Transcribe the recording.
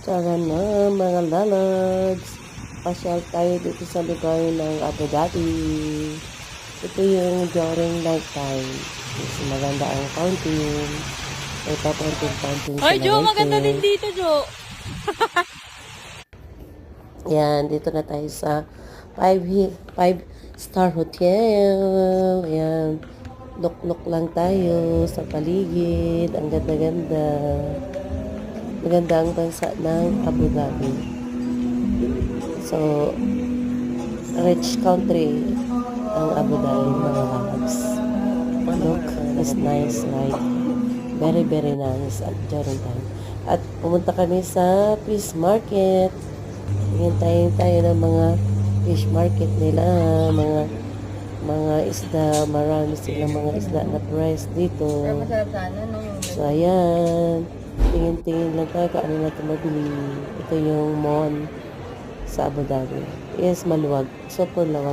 Tara na mga lalags. Pasyal tayo dito sa lugar ng Abu Dhabi. Ito yung during night time. Mas maganda ang fountain. May pa-fountain Ay, sila Jo, right maganda din there. dito, Jo. Yan, dito na tayo sa 5-star hotel. Yan. Look-look lang tayo sa paligid. Ang ganda-ganda. Maganda ang bansa ng Abu Dhabi. So, rich country ang Abu Dhabi, mga kalabs. Look, it's nice, right? Very, very nice at during time. At pumunta kami sa fish market. Hintayin tayo ng mga fish market nila, mga isda, marami silang mga isda na price dito. Masarap sana, no? So, ayan. Tingin-tingin lang tayo kung ano na ito mabili. Ito yung mall sa Abu Dhabi. Yes, maluwag. Super lawag.